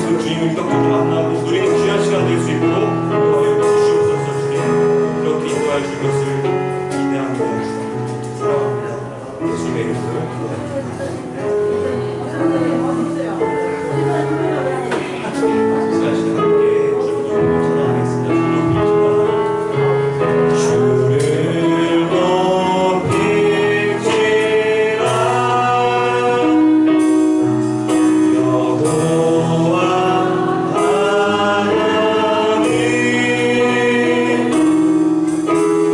그 주님을 기적적으로 만나고 누리는 귀한 시간 될 수 있도록 주시옵소서. 주님 그렇게 인도할 줄 것을 기대합니다. 사랑합니다. 예수님의 이름으로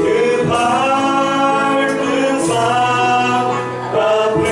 그 밝은 산 앞에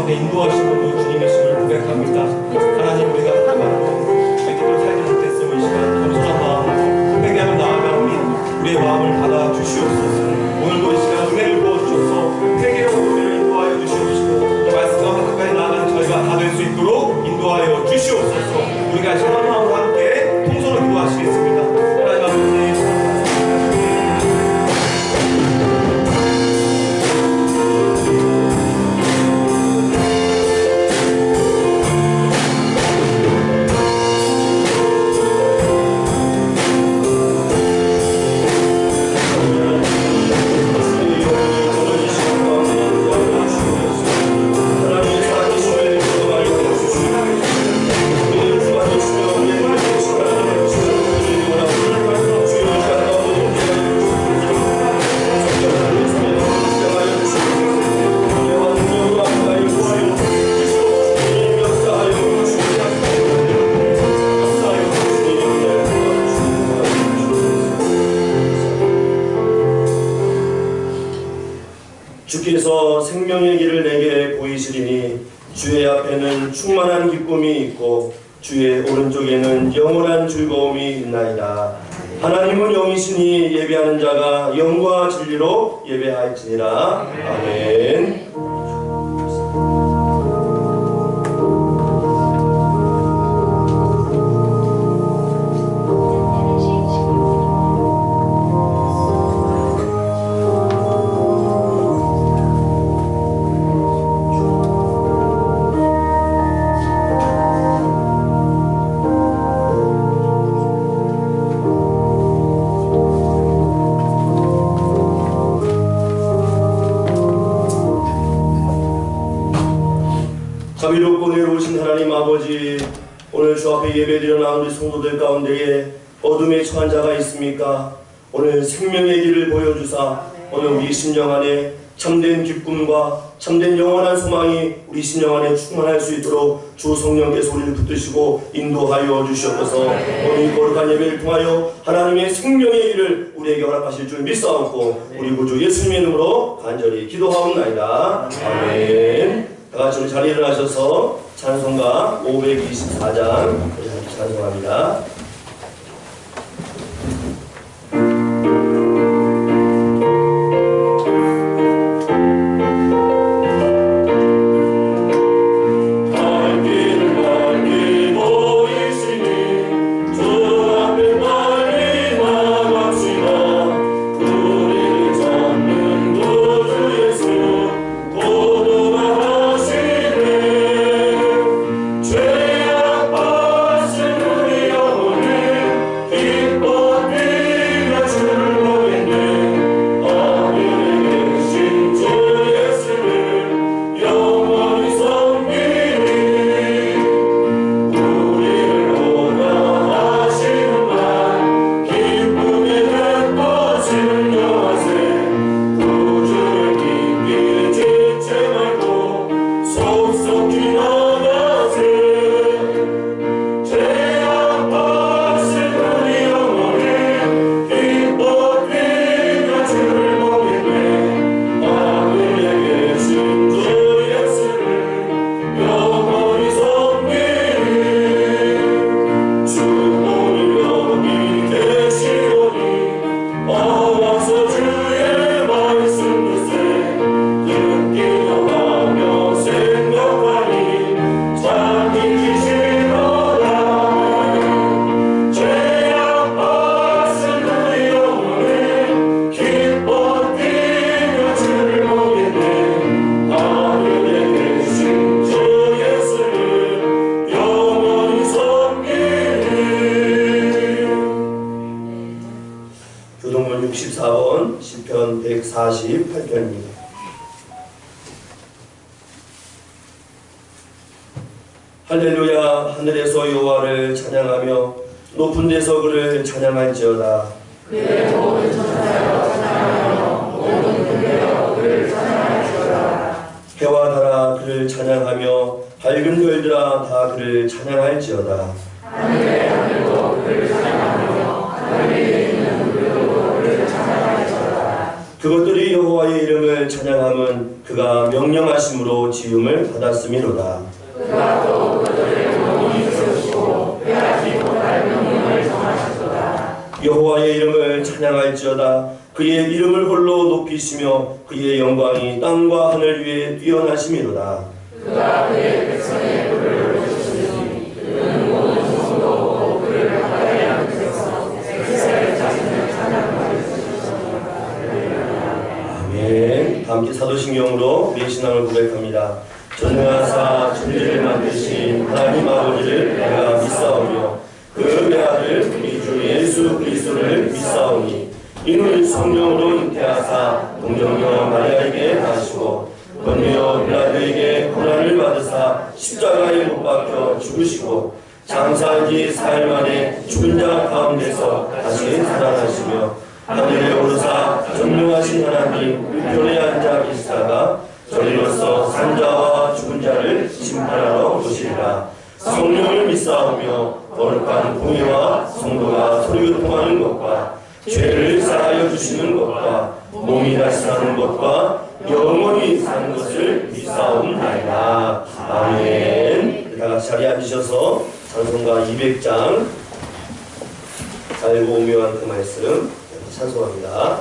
가운데 인도하시는 그 주님이심을 고백합니다. 하나님, 우리가 하나님으로 믿음으로 살지 못했음을 이 시간 겸손한 마음으로 회개하며 나아가오니 우리의 마음을 받아 주시옵소서. 오늘도 이 시간 은혜를 부어주셔서 회개로 우리를 인도하여 주시옵시고 이 말씀과 가까이 나아가는 저희가 다 될 수 있도록 인도하여 주시옵소서. 우리가 시원한 마음으로 함께 통성으로 기도하시겠습니다. 하나님 아버지, 주께서 생명의 길을 내게 보이시리니 주의 앞에는 충만한 기쁨이 있고 주의 오른쪽에는 영원한 즐거움이 있나이다. 하나님은 영이시니 예배하는 자가 영과 진리로 예배하였으니라. 아멘. 자비롭고 내로우신 하나님 아버지, 오늘 주 앞에 예배드려 나온 우리 성도들 가운데에 어둠에 처한 자가 있습니까? 오늘 생명의 길을 보여주사 오늘 우리 심령 안에 참된 기쁨과 참된 영원한 소망이 우리 심령 안에 충만할 수 있도록 주 성령께서 우리를 붙드시고 인도하여 주시옵소서. 오늘 이 거룩한 예배를 통하여 하나님의 생명의 길을 우리에게 허락하실 줄 믿사옵고 우리 구주 예수님의 이름으로 간절히 기도하옵나이다. 아멘. 다같이 우리 자리에 일어나셔서 찬송가 524장 찬송합니다. 교동문 64번 시편 148편입니다. 할렐루야. 하늘에서 여호와를 찬양하며 높은 데서 그를 찬양할지어다. 그의 모든 천사여 찬양하며 모든 군대여 그를 찬양할지어다. 해와 달아 그를 찬양하며 밝은 별들아 다 그를 찬양할지어다. 하늘의 하늘도 그를 찬양하며 하늘에 있는 물도 그를 찬양할지어다. 그것들이 여호와의 이름을 찬양함은 그가 명령하심으로 지음을 받았음이로다. 그가 또 그들을 영원히 세우시고 빼앗지 못할 명령을 정하셨도다. 여호와의 이름을 찬양할지어다. 그의 이름을 홀로 높이시며 그의 영광이 땅과 하늘 위에 뛰어나심이로다. 그가 그의 백성의 뿔을 올려주시니 그는 모든 성도고 그를 바다의 앞에서 백세를 자신을 찬양하게 하셨도다. 아멘. 함께 사도신경으로 우리의 신앙을 고백합니다. 전능하사 천지를 만드신 하나님 아버지를 내가 믿사오며 그 외아들 우리 주 예수 그리스도를 믿사오니 이는 성령으로 잉태하사 동정녀 마리아에게 나시고 본디오 빌라도에게 고난을 받으사 십자가에 못 박혀 죽으시고 장사한 지 사흘 만에 죽은 자 가운데서 다시 살아나시며 하늘에 오르사 전능하신 하나님 우편에 앉아 계시다가 저리로서 산자와 죽은 자를 심판하러 오시리라. 성령을 믿사오며 거룩한 공의와 성도가 서로교통하는 것과 죄를 사하여 주시는 것과 몸이 다시 사는 것과 영원히 사는 것을 믿사옵나이다. 아멘. 다같이 자리에 앉으셔서 찬송가 200장 달고 오묘한 그 말씀 찬송합니다.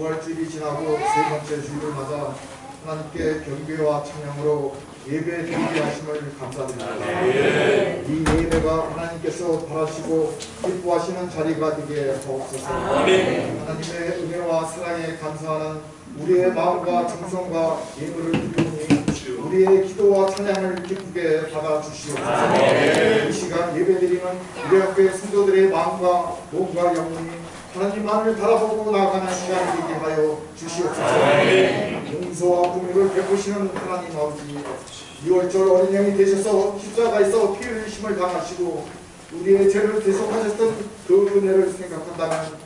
부활주일이 지나고 세 번째 주일을 맞아 하나님께 경배와 찬양으로 예배 드리게 하심을 감사드립니다. 이 예배가 하나님께서 바라시고 기뻐하시는 자리가 되게 하옵소서. 하나님의 은혜와 사랑에 감사하는 우리의 마음과 정성과 예물을 드리오니 우리의 기도와 찬양을 기쁘게 받아주시옵소서. 이 시간 예배드리는 우리 학교의 성도들의 마음과 몸과 영혼이 하나님만을 바라보고 나아가는 시간이 되게 하여 주시옵소서. 용서와 긍휼을 베푸시는 하나님 아버지, 6월절 어린 양이 되셔서 십자가에서 피 흘리심을 당하시고 우리의 죄를 대속하셨던 그 은혜를 생각한다면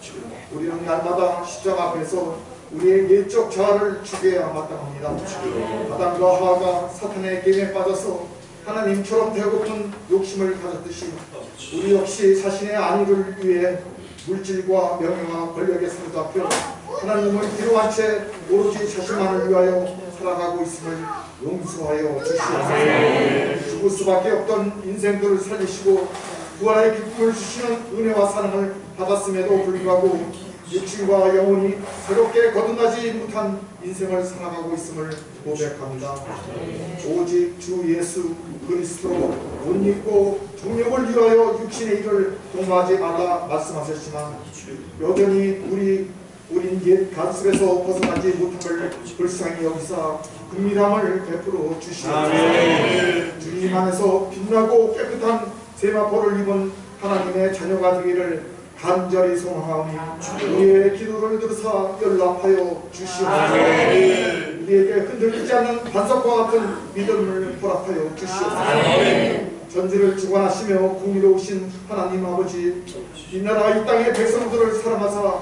우리는 날마다 십자가 앞에서 우리의 예적 자아를 죽여야 마땅합니다. 아담과 하와가 사탄의 게임에 빠져서 하나님처럼 되고픈 욕심을 가졌듯이 우리 역시 자신의 안위를 위해 물질과 명예와 권력에 사로잡혀 하나님을 뒤로한 채 오로지 자신만을 위하여 살아가고 있음을 용서하여 주시옵소서. 죽을 수밖에 없던 인생들을 살리시고 부활의 기쁨을 주시는 은혜와 사랑을 받았음에도 불구하고 육신과 영혼이 새롭게 거듭나지 못한 인생을 살아가고 있음을 고백합니다. 오직 주 예수 그리스도 옷 입고 정욕을 위하여 육신의 일을 동하지 말라 말씀하셨지만 여전히 우린 옛 가습에서 벗어나지 못함을 불쌍히 여기사 긍휼함을 베풀어 주시옵소서. 주님 안에서 빛나고 깨끗한 세마포를 입은 하나님의 자녀가 되기를 간절히 소망하오니 우리의 기도를 들으사 연락하여 주시옵소서. 우리에게 흔들리지 않는 반석과 같은 믿음을 허락하여 주시옵소서. 전지를 주관하시며 공의로우신 하나님 아버지, 이 나라 이 땅의 백성들을 사랑하사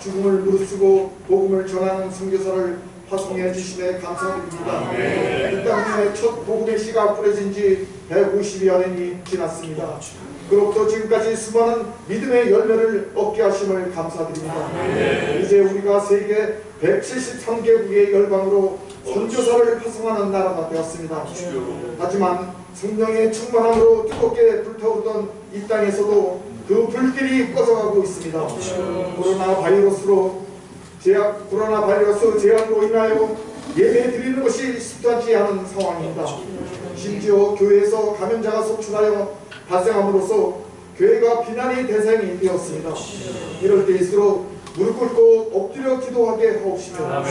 죽음을 무릅쓰고 복음을 전하는 선교사를 파송해 주심에 감사드립니다. 이 땅에 첫 복음의 씨가 뿌려진 지 150여년이 지났습니다. 그로부터 지금까지 수많은 믿음의 열매를 얻게 하심을 감사드립니다. 이제 우리가 세계 173개국의 열방으로 선교사를 파송하는 나라가 되었습니다. 하지만 성령의 충만함으로 뜨겁게 불타오르던 이 땅에서도 그 불길이 꺼져가고 있습니다. 코로나 바이러스 재앙으로 인하여 예배 드리는 것이 쉽지 않은 상황입니다. 심지어 교회에서 감염자가 속출하여 발생함으로써 교회가 비난의 대상이 되었습니다. 이럴 때일수록 무릎 꿇고 엎드려 기도하게 하옵시며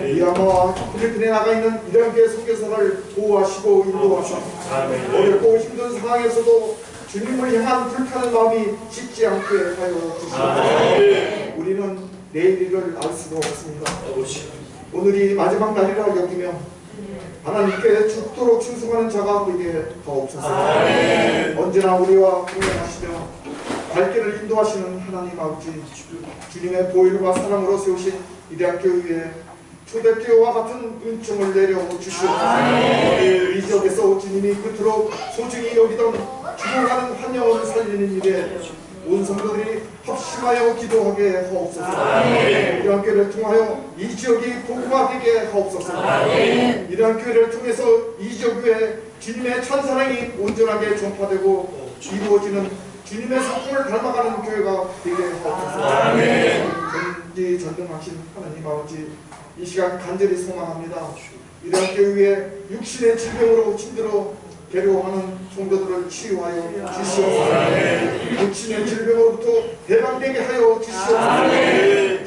미얀마와 필리핀에 나가 있는 이란계 선교사를 보호하시고 인도하시고 어렵고 힘든 상황에서도 주님을 향한 불타는 마음이 식지 않게 하여 주시옵소서. 우리는 내일을 알 수가 없습니다. 오늘이 마지막 날이라 여기며 하나님께 죽도록 충성하는 자가 되게 하옵소서. 언제나 우리와 동행하시며 갈 길을 인도하시는 하나님 아버지, 주님의 보혈과 사랑으로 세우신 이대학교에 초대교회와 같은 은총을 내려 주시옵소서. 이 지역에서 주님이 그토록 소중히 여기던 죽어가는 한 영혼을 살리는 일에 온 성도들이 합심하여 기도하게 하옵소서. 이러한 교회를 통하여 이 지역이 복음화되게 하옵소서. 이러한 교회를 통해서 이 지역 위에 주님의 찬사랑이 온전하게 전파되고 이루어지는 주님의 성품을 닮아가는 교회가 되게 하옵소서. 전지전능하신 하나님 아버지, 이 시간 간절히 소망합니다. 이러한 교회에 육신의 질병으로 힘들어 괴로워하는 성도들을 치유하여 주시옵소서. 육신의 질병으로부터 해방되게 하여 주시옵소서.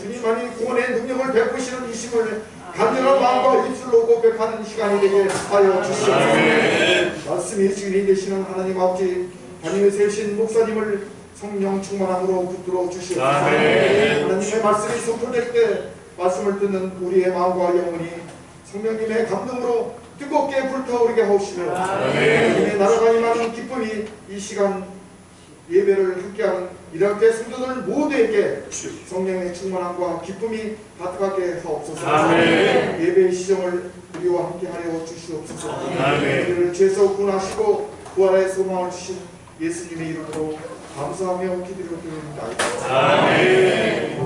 주님만이 구원의 능력을 베푸시는 이 심을 간절한 마음과 입술로 고백하는 시간이 되게 하여 주시옵소서. 말씀이 증인이 되시는 하나님 아버지, 하나님의 세신 목사님을 성령 충만함으로 붙들어 주시옵소서. 하나님의 말씀이 선포될 때 말씀을 듣는 우리의 마음과 영혼이 성령님의 감동으로 뜨겁게 불타오르게 하옵시며 하나님의 나라가 임하는 기쁨이 이 시간 예배를 함께하는 이렇게 성도들 모두에게 성령의 충만함과 기쁨이 가득하게 하옵소서. 예배의 시정을 우리와 함께하여 주시옵소서. 우리를 죄에서 구원하시고 부활의 소망을 주신 예수님의 이름으로 감사하며 기도드립니다. 아멘.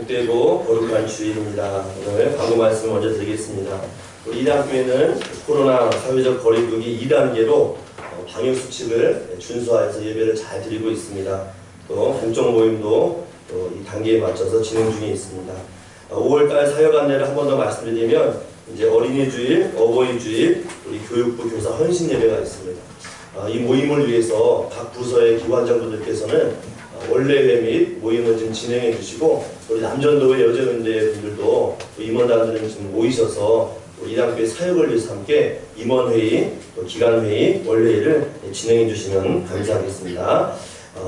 복되고 거룩한 주일입니다. 오늘 광고 말씀을 먼저 드리겠습니다. 우리 이단교회는 코로나 사회적 거리두기 2단계로 방역수칙을 준수하여서 예배를 잘 드리고 있습니다. 또 공적 모임도 또 이 단계에 맞춰서 진행 중에 있습니다. 5월달 사역 안내를 한 번 더 말씀드리면 이제 어린이 주일, 어버이 주일, 우리 교육부 교사 헌신 예배가 있습니다. 이 모임을 위해서 각 부서의 기관장분들께서는 원래회 및 모임을 좀 진행해 주시고 우리 남전도회 여자연대 분들도 임원단들은 지금 모이셔서 이단교회 사역을 위해서 함께 임원회의, 또 기간회의, 원래회를 진행해 주시면 감사하겠습니다.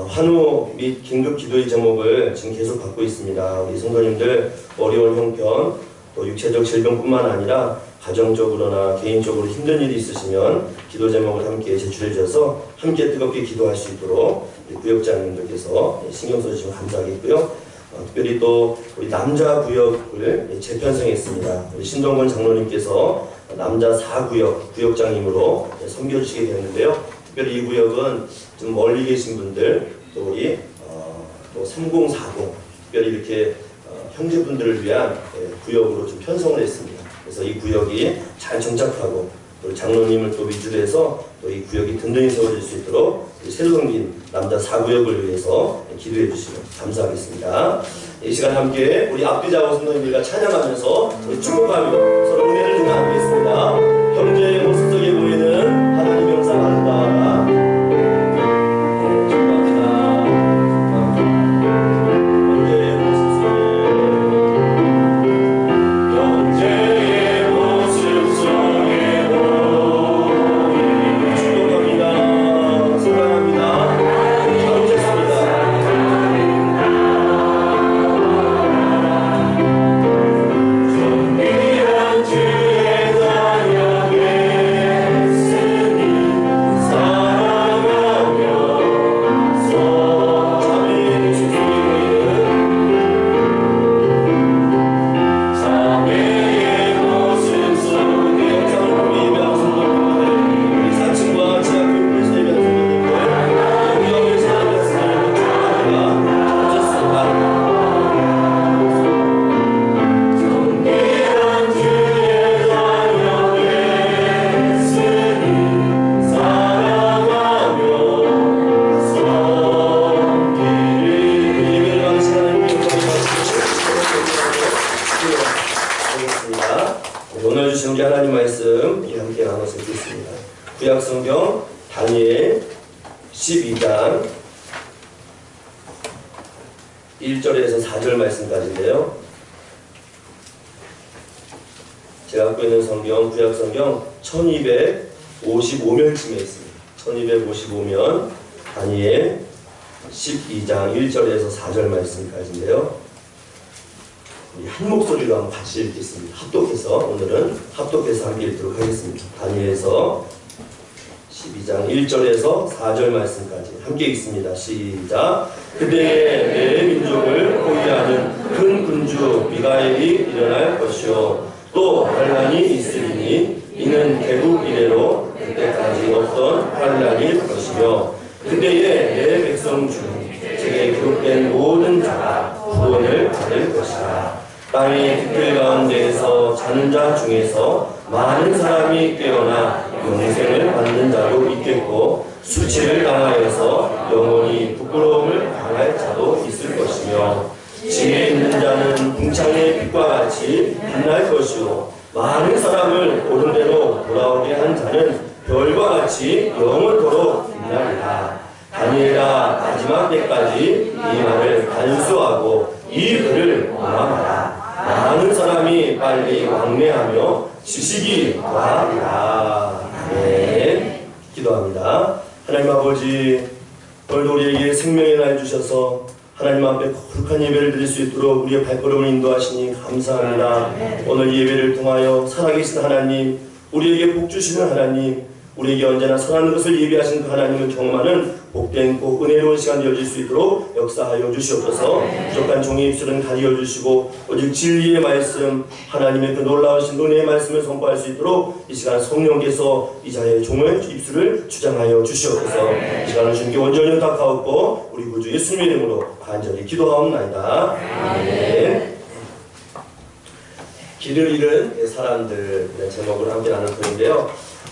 환우 및 긴급 기도의 제목을 지금 계속 받고 있습니다. 우리 성도님들 어려운 형편, 또 육체적 질병뿐만 아니라 가정적으로나 개인적으로 힘든 일이 있으시면 기도 제목을 함께 제출해 주셔서 함께 뜨겁게 기도할 수 있도록 우리 구역장님들께서 신경 써주시면 감사하겠고요. 특별히 또 우리 남자 구역을 재편성했습니다. 우리 신동건 장로님께서 남자 4구역 구역장님으로 섬겨주시게 되는데요. 특별히 이 구역은 좀 멀리 계신 분들, 또 우리 또 3040, 특별히 이렇게 형제분들을 위한 구역으로 좀 편성을 했습니다. 그래서 이 구역이 잘 정착하고 또 장로님을 또 위주로 해서 또 이 구역이 든든히 세워질 수 있도록 새로 생긴 남자 4구역을 위해서 기도해 주시면 감사하겠습니다. 이 시간 함께 우리 앞뒤자고 성도님들과 찬양하면서 우리 축복하며 서로 은혜를 좀 나누겠습니다. 형제의 모습 속에 보이는 하나님의 영상 아름다워라. 축복합니다. 형제의 모습 오늘 주신 우리 하나님 말씀 우리 함께 나눠서 읽겠습니다. 구약성경 다니엘 12장 1절에서 4절 말씀까지인데요. 제가 갖고 있는 성경, 구약성경 1255면쯤에 있습니다. 1255면 다니엘 12장 1절에서 4절 말씀까지인데요. 한 목소리로 한번 같이 읽겠습니다. 합독해서 오늘은 합독해서 함께 읽도록 하겠습니다. 다니엘서 12장 1절에서 4절 말씀까지 함께 읽습니다. 시작. 그때에 내 민족을 포위하는 큰 군주 미가엘이 일어날 것이요 또 환란이 있으리니 이는 개국 이래로 그때까지 없던 환란일 것이며 그때에 내 백성 중 제게 기록된 모든 자가 구원을 받을 것이라. 땅의 특별 가운데에서 자는 자 중에서 많은 사람이 깨어나 영생을 받는 자도 있겠고 수치를 당하여서 영원히 부끄러움을 당할 자도 있을 것이며 지혜 있는 자는 궁창의 빛과 같이 빛날 것이요 많은 사람을 옳은 대로 돌아오게 한 자는 별과 같이 영원토록 빛나리라. 다니엘아 마지막 때까지 이 말을 간수하고 이 글을 공함하라. 많은 사람이 빨리 왕래하며 지식이 더하리라. 아멘. 기도합니다. 하나님 아버지, 오늘도 우리에게 생명의 날 주셔서 하나님 앞에 거룩한 예배를 드릴 수 있도록 우리의 발걸음을 인도하시니 감사합니다. 오늘 예배를 통하여 살아계신 하나님, 우리에게 복 주시는 하나님, 우리에게 언제나 선한 것을 예비하신 그 하나님을 경험하는 복된 복 은혜로운 시간 되어질 수 있도록 역사하여 주시옵소서. 부족한 종의 입술은 가리어 주시고 오직 진리의 말씀, 하나님의 그 놀라우신 은혜의 말씀을 선포할 수 있도록 이 시간 성령께서 이 자의 종의 입술을 주장하여 주시옵소서. 이 시간을 주님께 온전히 의탁하옵고 우리 구주 예수님의 이름으로 간절히 기도하옵나이다. 아멘. 길을 잃은 사람들의 제목으로 함께 나눌 터인데요.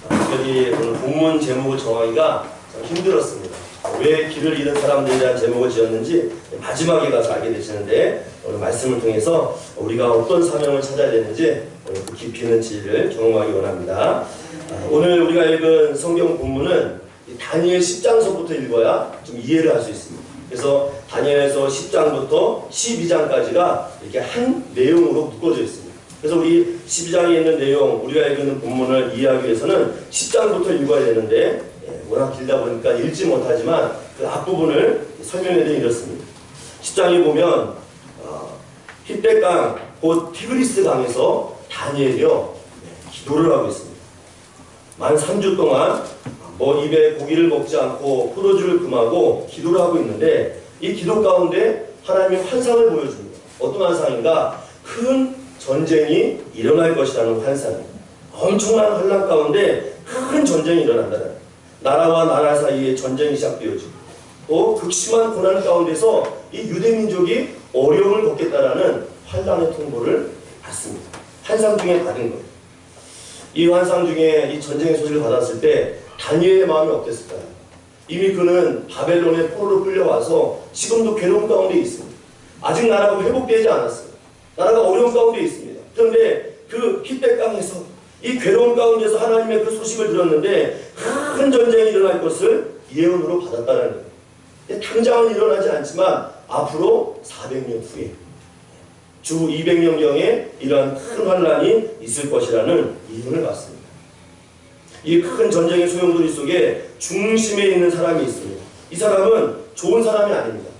특별히 오늘 본문 제목을 정하기가 참 힘들었습니다. 왜 길을 잃은 사람들에 대한 제목을 지었는지 마지막에 가서 알게 되시는데, 오늘 말씀을 통해서 우리가 어떤 사명을 찾아야 되는지 오늘 그 깊이 있는 진리를 경험하기 원합니다. 오늘 우리가 읽은 성경 본문은 다니엘 10장서부터 읽어야 좀 이해를 할 수 있습니다. 그래서 다니엘에서 10장부터 12장까지가 이렇게 한 내용으로 묶어져 있습니다. 그래서 우리 12장에 있는 내용, 우리가 읽는 본문을 이해하기 위해서는 10장부터 읽어야 되는데, 워낙 길다 보니까 읽지 못하지만 그 앞부분을 설명해드리면 이렇습니다. 10장에 보면 히뎨강, 곧 티그리스 강에서 다니엘이요 기도를 하고 있습니다. 만 3주 동안 입에 고기를 먹지 않고 포도주를 금하고 기도를 하고 있는데, 이 기도 가운데 하나님이 환상을 보여줍니다. 어떤 환상인가? 큰 전쟁이 일어날 것이라는 환상입니다. 엄청난 환란 가운데 큰 전쟁이 일어난다는, 나라와 나라 사이에 전쟁이 시작되어지고, 또 극심한 고난 가운데서 이 유대민족이 어려움을 겪겠다라는 환란의 통보를 받습니다. 환상 중에 받은 거예요. 이 환상 중에 이 전쟁의 소식을 받았을 때 다니엘의 마음이 어땠을까요? 이미 그는 바벨론의 포로로 끌려와서 지금도 괴로움 가운데 있습니다. 아직 나라가 회복되지 않았어요. 나라가 어려움 가운데 있습니다. 그런데 그 히뎨강에서 이 괴로움 가운데서 하나님의 그 소식을 들었는데 큰 전쟁이 일어날 것을 예언으로 받았다는 거예요. 당장은 일어나지 않지만 앞으로 400년 후에 주 200년경에 이러한 큰 환란이 있을 것이라는 예언을 받습니다. 이 큰 전쟁의 소용돌이 속에 중심에 있는 사람이 있습니다. 이 사람은 좋은 사람이 아닙니다.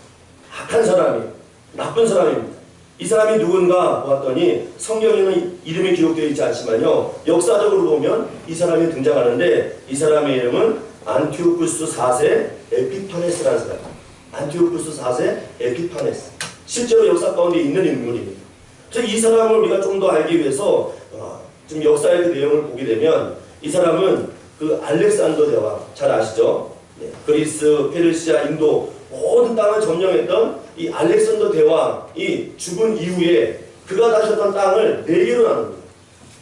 악한 사람이에요. 나쁜 사람입니다. 이 사람이 누군가 보았더니 성경에는 이름이 기록되어 있지 않지만요, 역사적으로 보면 이 사람이 등장하는데, 이 사람의 이름은 안티오쿠스 4세 에피파네스라는 사람입니다. 안티오쿠스 4세 에피파네스. 실제로 역사 가운데 있는 인물입니다. 그래서 이 사람을 우리가 좀 더 알기 위해서 좀 역사의 그 내용을 보게 되면, 이 사람은 그 알렉산더 대왕, 잘 아시죠? 그리스, 페르시아, 인도 모든 땅을 점령했던 이 알렉산더 대왕이 죽은 이후에 그가 다셨던 땅을 4개로 나눕니다.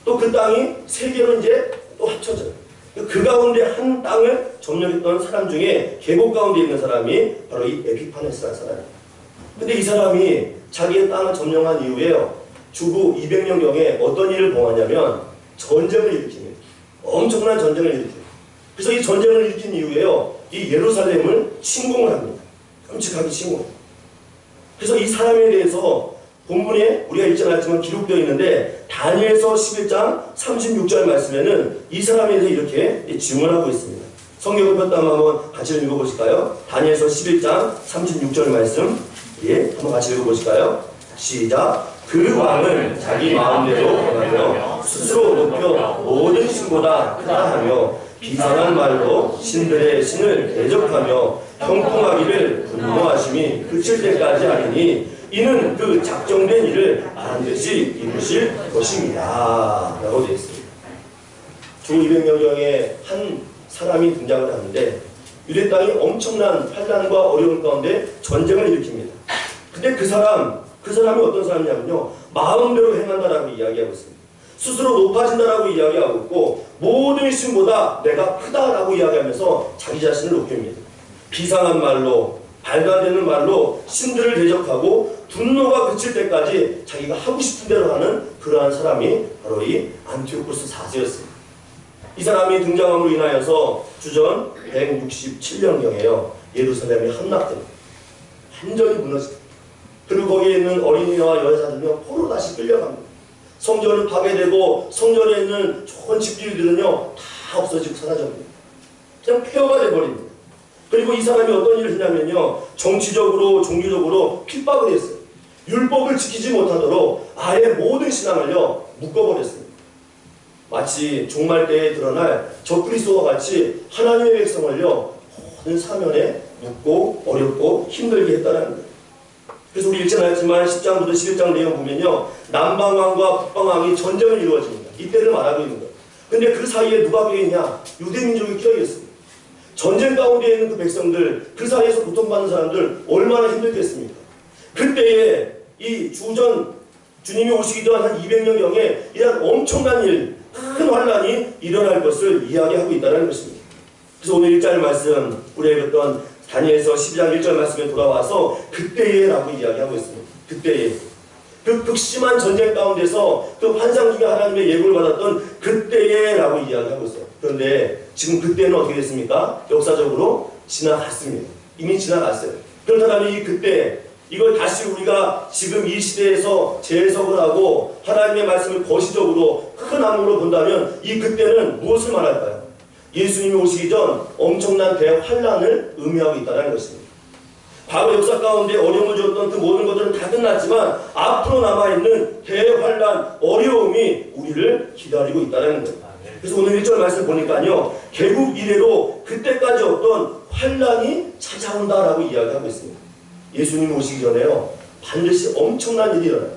또 그 땅이 3개로 이제 또 합쳐져요. 그 가운데 한 땅을 점령했던 사람 중에 계곡 가운데 있는 사람이 바로 이 에피파네스라는 사람이에요. 근데 이 사람이 자기의 땅을 점령한 이후에요, 주후 200년경에 어떤 일을 범하냐면 전쟁을 일으킵니다. 엄청난 전쟁을 일으켜요. 그래서 이 전쟁을 일으킨 이후에요, 이 예루살렘을 침공을 합니다. 끔찍하게 침공해요. 그래서 이 사람에 대해서 본문에 우리가 읽지 않았지만 기록되어 있는데, 다니엘서 11장 36절 말씀에는 이 사람에 대해서 이렇게 질문하고 있습니다. 성경을 폈다 한번 같이 읽어보실까요? 다니엘서 11장 36절 말씀, 한번 같이 읽어보실까요? 시작. 그 왕은 자기 마음대로 행하며 스스로 높여 모든 신보다 크다 하며 비상한 말로 신들의 신을 대적하며 형통하기를 분노하심이 그칠 때까지 하리니 이는 그 작정된 일을 반드시 이루실 것입니다. 라고 되어 있습니다. 주 200년경에 한 사람이 등장을 하는데, 유대 땅이 엄청난 환난과 어려움 가운데 전쟁을 일으킵니다. 근데 그 사람이 어떤 사람이냐면요, 마음대로 행한다라고 이야기하고 있습니다. 스스로 높아진다라고 이야기하고 있고, 모든 신보다 내가 크다라고 이야기하면서 자기 자신을 높입니다. 비상한 말로, 말도 안 되는 말로 신들을 대적하고 분노가 그칠 때까지 자기가 하고 싶은 대로 하는 그러한 사람이 바로 이 안티오쿠스 4세였습니다. 이 사람이 등장함으로 인하여서 주전 167년경에요, 예루살렘이 함락됩니다. 완전히 무너집니다. 그리고 거기에 있는 어린이와 여자들은요, 포로 다시 끌려갑니다. 성전은 파괴되고 성전에 있는 좋은 집들이들은요 다 없어지고 사라집니다. 그냥 폐허가 돼버립니다. 그리고 이 사람이 어떤 일을 했냐면요, 정치적으로 종교적으로 핍박을 했어요. 율법을 지키지 못하도록 아예 모든 신앙을요 묶어버렸습니다. 마치 종말 때에 드러날 적그리스도와 같이 하나님의 백성을요 모든 사면에 묶고 어렵고 힘들게 했다는 거예요. 그래서 우리 읽지 않았지만 10장부터 11장 내용 보면요, 남방왕과 북방왕이 전쟁을 이루어집니다. 이때를 말하고 있는 거예요. 근데 그 사이에 누가 끼어있냐? 유대민족이 끼어있습니다. 전쟁 가운데 있는 그 백성들, 그 사이에서 고통받는 사람들 얼마나 힘들겠습니까? 그때에 이 주전 주님이 오시기 전 한 200년경에 이런 엄청난 일, 큰 환란이 일어날 것을 이야기하고 있다는 것입니다. 그래서 오늘 1절 말씀, 우리가 읽었던 다니엘서 12장 1절 말씀에 돌아와서 그때에 라고 이야기하고 있습니다. 그때에. 그 극심한 전쟁 가운데서 그 환상 중에 하나님의 예고를 받았던 그때에 라고 이야기하고 있어요. 그런데 지금 그때는 어떻게 됐습니까? 역사적으로 지나갔습니다. 이미 지나갔어요. 그렇다면 이 그때, 이걸 다시 우리가 지금 이 시대에서 재해석을 하고 하나님의 말씀을 거시적으로 큰 안목으로 본다면 이 그때는 무엇을 말할까요? 예수님이 오시기 전 엄청난 대환란을 의미하고 있다는 것입니다. 과거 역사 가운데 어려움을 줬던 그 모든 것들은 다 끝났지만 앞으로 남아있는 대환란, 어려움이 우리를 기다리고 있다는 거예요. 그래서 오늘 1절 말씀 보니까요, 개국 이래로 그때까지 없던 환란이 찾아온다라고 이야기하고 있습니다. 예수님 오시기 전에요, 반드시 엄청난 일이 일어나요.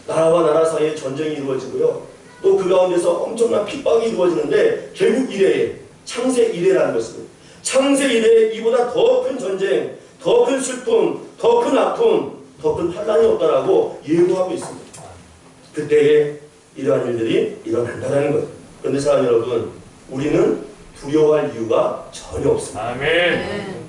나라와 나라 사이에 전쟁이 이루어지고요, 또 그 가운데서 엄청난 핍박이 이루어지는데 개국 이래에, 창세 이래라는 것입니다. 창세 이래에 이보다 더 큰 전쟁, 더 큰 슬픔, 더 큰 아픔, 더 큰 환란이 없다라고 예고하고 있습니다. 그때에 이러한 일들이 일어난다는 거예요. 그런데 사랑하는 여러분, 우리는 두려워할 이유가 전혀 없습니다. 아멘.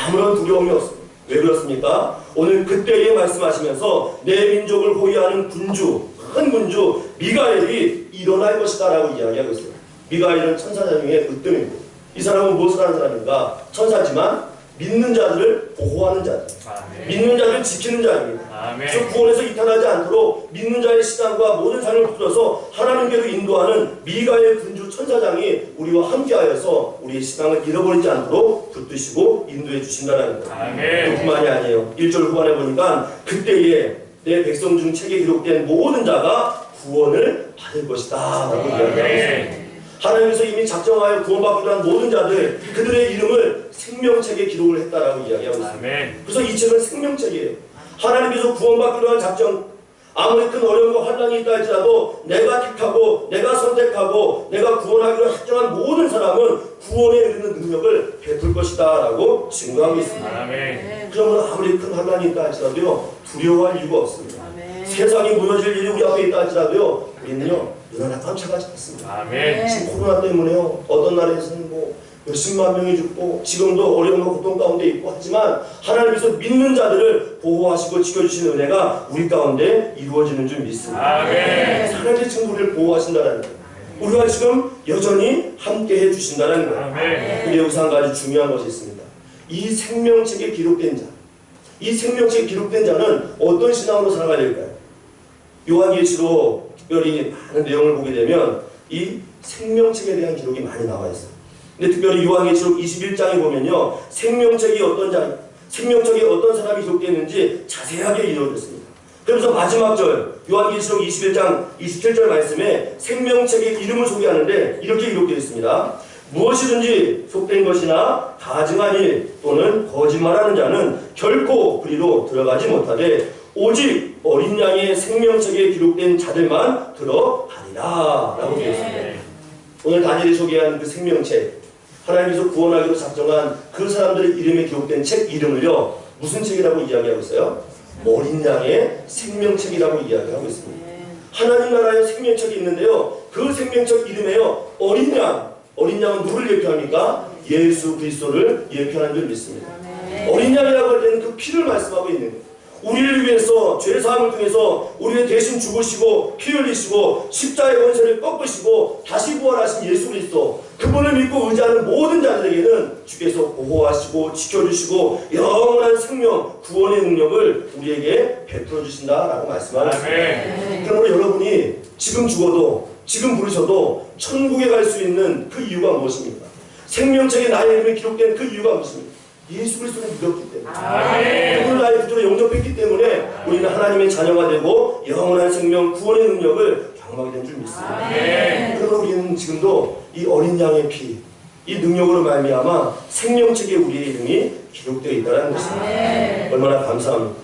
아무런 두려움이 없습니다. 왜 그렇습니까? 오늘 그때에 말씀하시면서 내 민족을 호위하는 군주, 큰 군주 미가엘이 일어날 것이다 라고 이야기하고 있어요. 미가엘은 천사자 중에 으뜸이고, 이 사람은 무엇을 하는 사람인가? 천사지만 믿는 자들을 보호하는 자들, 믿는 자들을 지키는 자입니다. 그래서 구원에서 이탈하지 않도록 믿는 자의 신앙과 모든 삶을 붙들어서 하나님께로 인도하는 미가엘 군주 천사장이 우리와 함께하여서 우리의 신앙을 잃어버리지 않도록 붙드시고 인도해 주신다는 거예요. 그뿐만이 아니에요. 1절 후반에 보니까 그때에 내 백성 중 책에 기록된 모든 자가 구원을 받을 것이다 라고 이야기하고 있습니다. 하나님께서 이미 작정하여 구원받기로 한 모든 자들, 그들의 이름을 생명책에 기록을 했다라고 이야기하고 있습니다. 그래서 이 책은 생명책이에요. 하나님께서 구원받기로 한 작정, 아무리 큰 어려움과 환난이 있다 할지라도 내가 택하고 내가 선택하고 내가 구원하기로 작정한 모든 사람은 구원에 이르는 능력을 베풀 것이다 라고 증거하고 있습니다. 그러므로 아무리 큰 환난이 있다 할지라도요, 두려워할 이유가 없습니다. 세상이 무너질 일이 우리 앞에 있다 할지라도요, 우리는요 일어나 깜짝하지 않습니다. 지금 코로나 때문에요, 어떤 나라에서는 뭐 몇십만 명이 죽고 지금도 어려움과 고통 가운데 있고 하지만 하나님께서 믿는 자들을 보호하시고 지켜주시는 은혜가 우리 가운데 이루어지는 줄 믿습니다. 하나님의 지금 우리를 보호하신다는 거예요. 우리와 지금 여전히 함께해 주신다는 거예요. 근데 여기서 한 가지 중요한 것이 있습니다. 이 생명책에 기록된 자, 이 생명책에 기록된 자는 어떤 신앙으로 살아가야 될까요? 요한계시록 특별히 많은 내용을 보게 되면 이 생명책에 대한 기록이 많이 나와 있어요. 근데 특별히 요한계시록 21장에 보면요, 생명책이 어떤 자, 생명책에 어떤 사람이 기록되는지 자세하게 이루어졌습니다. 그러면서 마지막 절, 요한계시록 21장 27절 말씀에 생명책의 이름을 소개하는데 이렇게 기록되어 있습니다. 무엇이든지 속된 것이나 가증한 일 또는 거짓말하는 자는 결코 그리로 들어가지 못하되 오직 어린 양의 생명책에 기록된 자들만 들어가리라 라고 되어 있습니다. 오늘 다니엘이 소개한 그 생명책, 하나님께서 구원하기로 작정한 그 사람들의 이름에 기록된 책 이름을요, 무슨 책이라고 이야기하고 있어요? 어린 양의 생명책이라고 이야기하고 있습니다. 하나님 나라의 생명책이 있는데요, 그 생명책 이름에요, 어린 양, 어린 양은 누구를 예표합니까? 예수 그리스도를 예표하는 줄 믿습니다. 어린 양이라고 할 때는 그 피를 말씀하고 있는 거예요. 우리를 위해서 죄사함을 통해서 우리를 대신 죽으시고 피 흘리시고 십자의 원죄를 꺾으시고 다시 부활하신 예수 그리스도, 그분을 믿고 의지하는 모든 자들에게는 주께서 보호하시고 지켜주시고 영원한 생명, 구원의 능력을 우리에게 베풀어 주신다라고 말씀하셨습니다. 그러므로 여러분이 지금 죽어도, 지금 부르셔도 천국에 갈 수 있는 그 이유가 무엇입니까? 생명책에 나의 이름이 기록된 그 이유가 무엇입니까? 예수 그리스도를 믿었기 때문에, 그분을 나의 구주로 영접했기 때문에 우리는 하나님의 자녀가 되고 영원한 생명, 구원의 능력을 경험하게 된 줄 믿습니다. 그러나 우리는 지금도 이 어린 양의 피, 이 능력으로 말미암아 생명책에 우리의 이름이 기록되어 있다는 것입니다. 얼마나 감사합니다.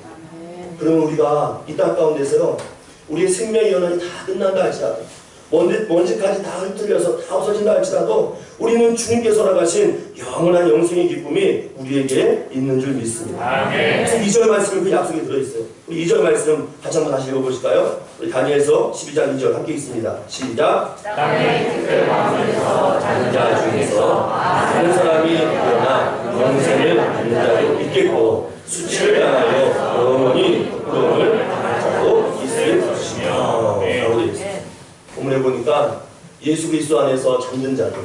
그러면 우리가 이 땅 가운데서요, 우리의 생명의 연한이 다 끝난다 할지라도 먼지까지 다 흩날려서 다 없어진다 할지라도 우리는 주님께서 나가신 영원한 영생의 기쁨이 우리에게 있는 줄 믿습니다. 아멘. 2절 말씀에 그 약속이 들어있어요. 우리 2절 말씀 같이 한번 다시 읽어보실까요? 우리 다니엘서 12장 2절 함께 있습니다. 시작. 땅의 특별 왕에서 자는 자 중에서 많은 사람이 일어나 영생을 받는 자도 있겠고 수치를 당하여 영원히 고통을 당할 자도 있을 것이며 라고 되어 있습니다. 본문에 보니까 예수 그리스도 안에서 잠든 자들,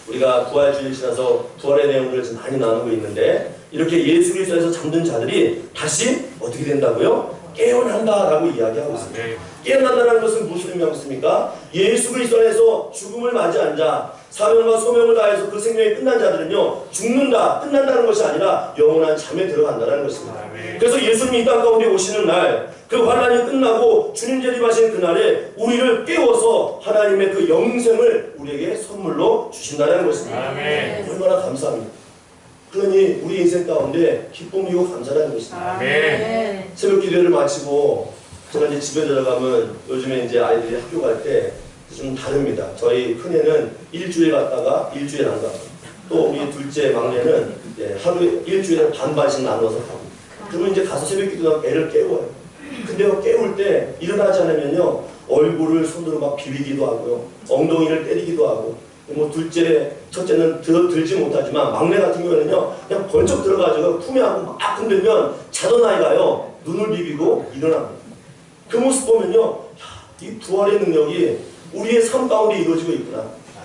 우리가 부활주일 지나서 부활의 내용들을 좀 많이 나누고 있는데 이렇게 예수 그리스도에서 잠든 자들이 다시 어떻게 된다고요? 깨어난다라고 이야기하고 있습니다. 깨어난다는 것은 무슨 의미가 있습니까? 예수 그리스도 안에서 죽음을 맞이한 자, 사명과 소명을 다해서 그 생명이 끝난 자들은요, 죽는다, 끝난다는 것이 아니라 영원한 잠에 들어간다는 것입니다. 그래서 예수님이 이 땅 가운데 오시는 날, 그 환란이 끝나고 주님 재림하신 그날에 우리를 깨워서 하나님의 그 영생을 우리에게 선물로 주신다는 것입니다. 얼마나 감사합니다. 그러니 우리 인생 가운데 기쁨이고 감사라는 것입니다. 새벽 기도를 마치고 제가 이제 집에 들어가면 요즘에 이제 아이들이 학교 갈 때 좀 다릅니다. 저희 큰애는 일주일 갔다가 일주일 안 가고, 또 우리 둘째 막내는 하루에 일주일에 반반씩 나눠서 가고, 그러면 이제 가서 새벽 기도하고 애를 깨워요. 근데 깨울 때 일어나지 않으면요, 얼굴을 손으로 막 비비기도 하고요, 엉덩이를 때리기도 하고, 뭐 둘째, 첫째는 들지 못하지만 막내 같은 경우에는요, 그냥 번쩍 들어가지고 품에 하고 막 흔들면 자던 아이가요, 눈을 비비고 일어납니다. 그 모습 보면요, 이 부활의 능력이 우리의 삶 가운데 이루어지고 있구나.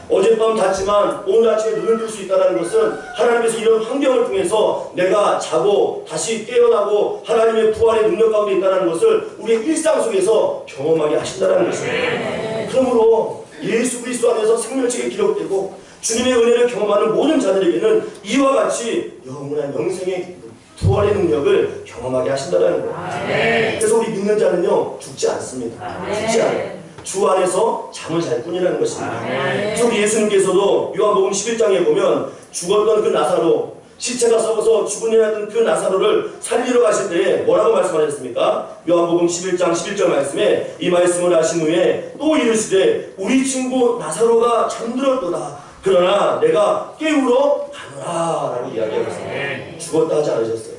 어젯밤 잤지만 오늘 아침에 눈을 뜰 수 있다는 것은 하나님께서 이런 환경을 통해서 내가 자고 다시 깨어나고 하나님의 부활의 능력 가운데 있다는 것을 우리의 일상 속에서 경험하게 하신다는 것입니다. 그러므로 예수 그리스도 안에서 생명책에 기록되고 주님의 은혜를 경험하는 모든 자들에게는 이와 같이 영원한 영생의 부활의 능력을 경험하게 하신다는 거예요. 그래서 우리 믿는 자는요, 죽지 않습니다. 죽지 않아요. 주 안에서 잠을 잘 뿐이라는 것입니다. 그래서 우리 예수님께서도 요한복음 11장에 보면 죽었던 그 나사로, 시체가 썩어서 죽은이라던 그 나사로를 살리러 가실 때에 뭐라고 말씀하셨습니까? 요한복음 11장 11절 말씀에 이 말씀을 하신 후에 또 이르시되 우리 친구 나사로가 잠들었도다. 그러나 내가 깨우러 가노라 라고 이야기하고 있습니다. 죽었다 하지 않으셨어요.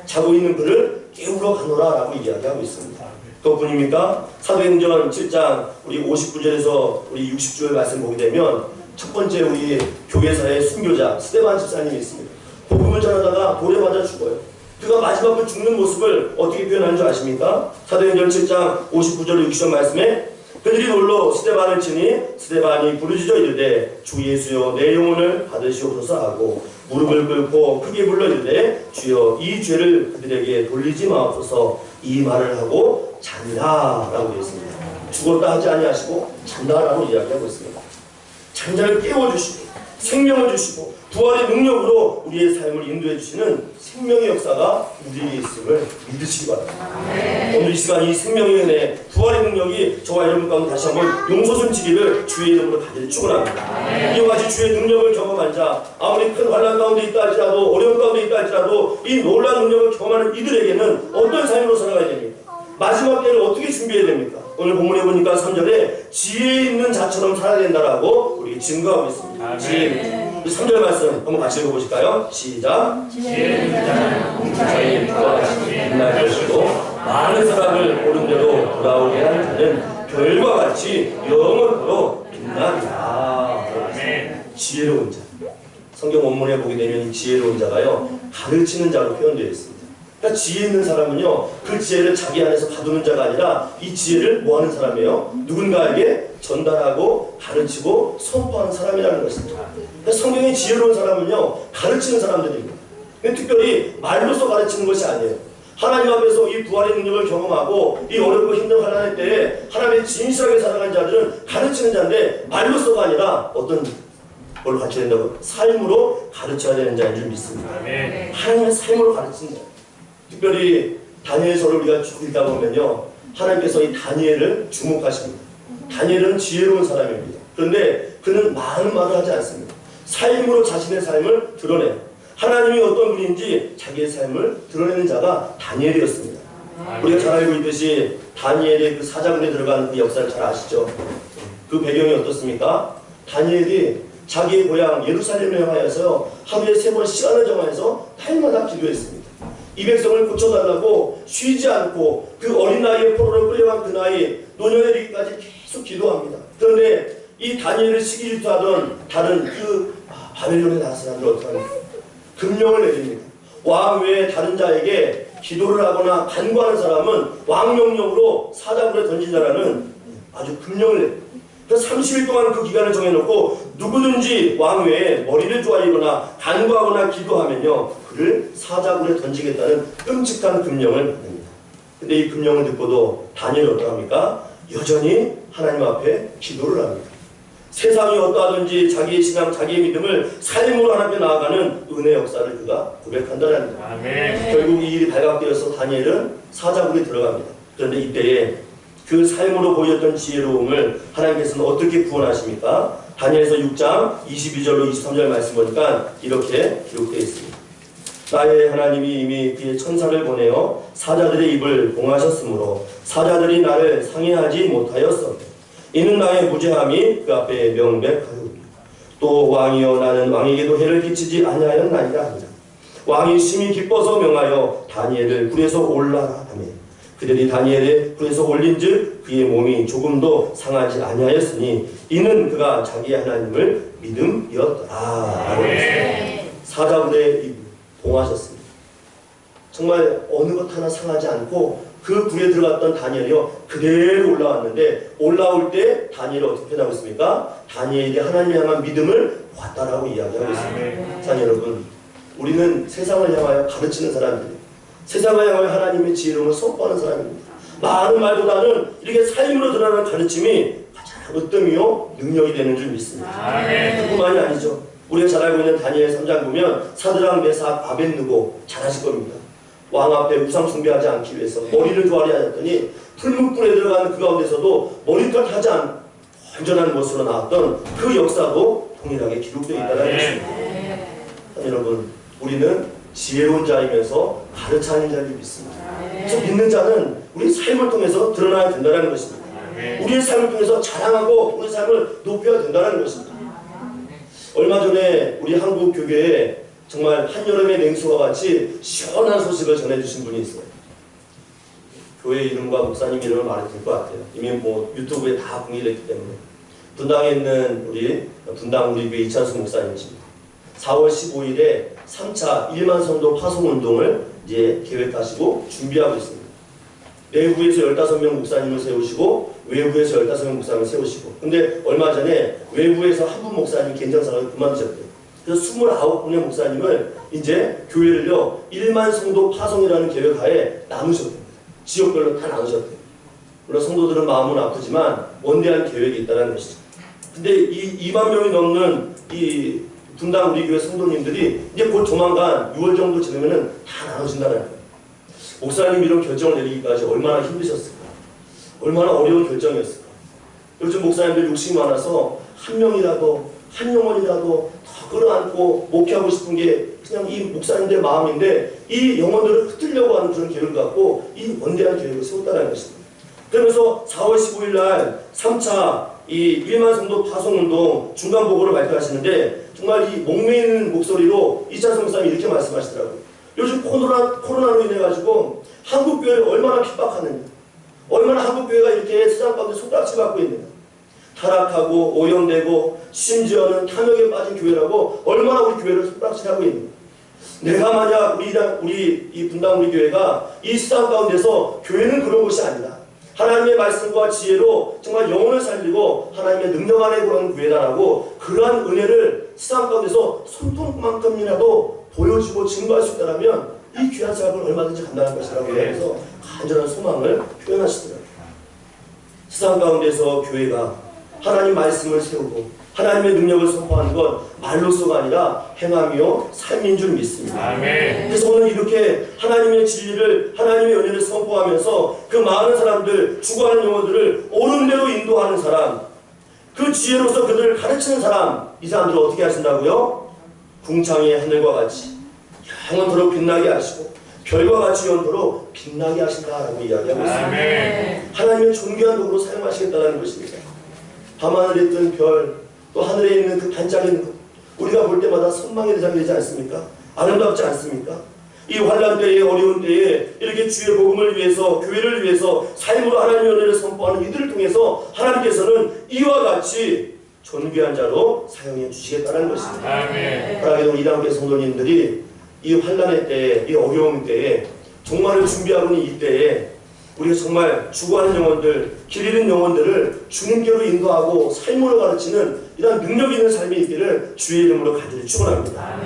자고 있는 그를 깨우러 가노라 라고 이야기하고 있습니다. 그뿐입니까? 사도행전 7장 우리 59절에서 우리 60절 말씀 보게 되면 첫 번째 우리 교회사의 순교자 스데반 집사님이 있습니다. 복음을 전하다가 돌에 맞아 죽어요. 그가 마지막 그 죽는 모습을 어떻게 표현하는 줄 아십니까? 사도행전 7장 59절 60절 말씀에 그들이 돌로 스데반을 치니 스데반이 부르짖어 이르되 주 예수여 내 영혼을 받으시옵소서 하고 무릎을 꿇고 크게 불러 이르되 주여 이 죄를 그들에게 돌리지 마옵소서 이 말을 하고 잔다 라고 되어 있습니다. 죽었다 하지 아니하시고 잔다 라고 이야기하고 있습니다. 잔자를 깨워주시고 생명을 주시고 부활의 능력으로 우리의 삶을 인도해 주시는 생명의 역사가 우리에게 있음을 믿으시기 바랍니다. 오늘 이 시간 이 생명의 은혜, 부활의 능력이 저와 여러분 가운데 다시 한번 용서숨치기를 주의 이름으로 가지를 축원합니다. 이와 같이 주의 능력을 경험한 자, 아무리 큰 환난 가운데 있다 할지라도 어려운 가운데 있다 할지라도 이 놀라운 능력을 경험하는 이들에게는 어떤 삶으로 살아가야 됩니까? 마지막 때를 어떻게 준비해야 됩니까? 오늘 본문에 보니까 3절에 지혜 있는 자처럼 살아야 된다라고 우리 증거하고 있습니다. 지혜. 3절 말씀 한번 같이 읽어보실까요? 시작. 지혜 있는 자는 공자의 빛과 같이 빛날 것이고 많은 사람을 옳은 대로 돌아오게 하는 자는 별과 같이 영원토록 빛나리라. 지혜로운 자. 성경 원문에 보게 되면 이 지혜로운 자가요, 가르치는 자로 표현되어 있습니다. 그러니까 지혜 있는 사람은요, 그 지혜를 자기 안에서 가두는 자가 아니라 이 지혜를 뭐 하는 사람이에요? 누군가에게 전달하고 가르치고 선포하는 사람이라는 것입니다. 그러니까 성경의 지혜로운 사람은요, 가르치는 사람들입니다. 근데 특별히 말로써 가르치는 것이 아니에요. 하나님 앞에서 이 부활의 능력을 경험하고 이 어렵고 힘든 환난의 때에 하나님의 진실하게 살아간 자들은 가르치는 자인데 말로써가 아니라 어떤 뭘 가르쳐야 된다고? 삶으로 가르쳐야 되는 자인 줄 믿습니다. 하나님의 삶으로 가르치는 자. 특별히 다니엘서를 우리가 쭉 읽다 보면요, 하나님께서 이 다니엘을 주목하십니다. 다니엘은 지혜로운 사람입니다. 그런데 그는 많은 말을 하지 않습니다. 삶으로 자신의 삶을 드러내요. 하나님이 어떤 분인지 자기의 삶을 드러내는 자가 다니엘이었습니다. 우리가 잘 알고 있듯이 다니엘의 그 사자굴에 들어가는 그 역사를 잘 아시죠? 그 배경이 어떻습니까? 다니엘이 자기의 고향 예루살렘을 향하여서 하루에 3번 시간을 정해서 날마다 기도했습니다. 이 백성을 고쳐달라고 쉬지 않고 그 어린 나이에 포로로 끌려간 그 나이 노년에 이르기까지 계속 기도합니다. 그런데 이 다니엘을 시기질투하던 다른 그 바벨론의 나라 사람들 어떻게 합니까? 금령을 내립니다. 왕 외에 다른 자에게 기도를 하거나 간구하는 사람은 왕 명령으로 사자굴에 던진다라는 아주 금령을 냅니다. 그래서 30일 동안 그 기간을 정해놓고 누구든지 왕 외에 머리를 조아리거나 간구하거나 기도하면요 그를 사자굴에 던지겠다는 끔찍한 금령을 받습니다. 근데 이 금령을 듣고도 다니엘이 어떠합니까? 여전히 하나님 앞에 기도를 합니다. 세상이 어떠하든지 자기의 신앙, 자기의 믿음을 삶으로 하나님께 나아가는 은혜 역사를 그가 고백한다는 겁니다. 결국 이 일이 발각되어서 다니엘은 사자굴에 들어갑니다. 그런데 이때에 그 삶으로 보였던 지혜로움을 하나님께서는 어떻게 구원하십니까? 다니엘서 6장 22절로 23절 말씀 보니까 이렇게 기록되어 있습니다. 나의 하나님이 이미 그의 천사를 보내어 사자들의 입을 봉하셨으므로 사자들이 나를 상해하지 못하였었다. 이는 나의 무죄함이 그 앞에 명백하였으며 또 왕이여 나는 왕에게도 해를 끼치지 아니하였나이다 하니라. 왕이 심히 기뻐서 명하여 다니엘을 굴에서 올라라 하며 그들이 다니엘의 굴에서 올린즉 그의 몸이 조금도 상하지 아니하였으니 이는 그가 자기 하나님을 믿음이었더라. 사자굴에 봉하셨습니다. 정말 어느 것 하나 상하지 않고 그 굴에 들어갔던 다니엘이요 그대로 올라왔는데 올라올 때 다니엘이 어떻게 표현하고 있습니까? 다니엘이 하나님을 향한 믿음을 보았다라고 이야기하고 있습니다. 자 여러분, 우리는 세상을 향하여 가르치는 사람들이에요. 세상을 향하여 하나님의 지혜로움을 선포하는 사람입니다. 많은 말보다는 이렇게 삶으로 드러나는 가르침이 가장 으뜸이요 능력이 되는 줄 믿습니다. 그뿐만이 아니죠. 우리가 잘 알고 있는 다니엘 3장 보면 사드락, 메삭, 아벳느고 잘 아실 겁니다. 왕 앞에 우상 숭배하지 않기 위해서 머리를 조아리 하였더니 풀무불에 들어가는 그 가운데서도 머리까지 하지 않은 완전한 모습으로 나왔던 그 역사도 동일하게 기록되어 있다는 것입니다. 여러분, 우리는 지혜로운 자이면서 가르치는 자를 믿습니다. 그래서 믿는 자는 우리 삶을 통해서 드러나야 된다는 것입니다. 우리의 삶을 통해서 자랑하고 우리 삶을 높여야 된다는 것입니다. 얼마 전에 우리 한국 교회에 정말 한여름의 냉수와 같이 시원한 소식을 전해주신 분이 있어요. 교회 이름과 목사님 이름을 말해도 될 것 같아요. 이미 뭐 유튜브에 다 공개됐기 때문에. 분당에 있는 분당 우리 교회 이찬수 목사님이십니다. 4월 15일에 3차 1만 성도 파송 운동을 이제 계획하시고 준비하고 있습니다. 내부에서 15명 목사님을 세우시고 외부에서 15명 목사님을 세우시고, 근데 얼마 전에 외부에서 한 분 목사님이 개인장사를 그만두셨대요. 그래서 29분의 목사님을 이제 교회를요 1만 성도 파송이라는 계획하에 나누셨대요. 지역별로 다 나누셨대요. 물론 성도들은 마음은 아프지만 원대한 계획이 있다는 것이죠. 근데 이 2만 명이 넘는 이 분당 우리 교회 성도님들이 이제 곧 조만간 6월 정도 지나면은 다 나눠진다는 거예요. 목사님 이런 결정을 내리기까지 얼마나 힘드셨을까? 얼마나 어려운 결정이었을까? 요즘 목사님들 욕심이 많아서 한 명이라도 한 영혼이라도 더 끌어안고 목회하고 싶은 게 그냥 이 목사님들의 마음인데 이 영혼들을 흩으려고 하는 그런 계획을 갖고 이 원대한 계획을 세웠다는 것입니다. 그러면서 4월 15일 날 3차 이 1만 성도 파송운동 중간 보고를 발표하시는데 정말 이 목매이는 목소리로 이찬성 목사님이 이렇게 말씀하시더라고요. 요즘 코로나로 인해 가지고 한국교회를 얼마나 핍박하느냐, 얼마나 한국교회가 이렇게 세상 가운데 손가락질 받고 있느냐, 타락하고 오염되고 심지어는 탐욕에 빠진 교회라고 얼마나 우리 교회를 손가락질하고 있느냐. 내가 만약 우리 이 분당 우리 교회가 이 세상 가운데서 교회는 그런 곳이 아니다, 하나님의 말씀과 지혜로 정말 영혼을 살리고 하나님의 능력 안에 그런 교회다라고 그러한 은혜를 세상 가운데서 손톱만큼이라도 보여주고 증거할 수 있다면 이 귀한 사역을 얼마든지 간다는 것이라고 해서 간절한 소망을 표현하시더라고요. 세상 가운데서 교회가 하나님 말씀을 세우고 하나님의 능력을 선포하는 것 말로서가 아니라 행함이요 삶인 줄 믿습니다. 아멘. 그래서 오늘 이렇게 하나님의 진리를, 하나님의 은혜를 선포하면서 그 많은 사람들, 죽어가는 영혼들을 옳은 대로 인도하는 사람, 그 지혜로서 그들을 가르치는 사람, 이 사람들을 어떻게 하신다고요? 궁창의 하늘과 같이 영원토록 빛나게 하시고 별과 같이 영원토록 빛나게 하신다라고 이야기하고 있습니다. 아멘. 하나님의 존귀한 도구로 사용하시겠다는 것입니다. 밤하늘에 뜬 별, 또 하늘에 있는 그 반짝이는 것, 우리가 볼 때마다 선망의 대상이 되지 않습니까? 아름답지 않습니까? 이 환난 때에, 어려운 때에 이렇게 주의 복음을 위해서, 교회를 위해서 삶으로 하나님의 은혜를 선포하는 이들을 통해서 하나님께서는 이와 같이 존귀한 자로 사용해 주시겠다는 것입니다. 사랑하는 우리 이단교회 성도님들이 이 환난의 때에, 이 어려움 때에, 종말을 준비하고 있는 이 때에 우리가 정말 죽어가는 영혼들, 길 잃은 영혼들을 주님께로 인도하고 삶으로 가르치는 이런 능력 있는 삶이 있기를 주의 이름으로 간절히 축원합니다.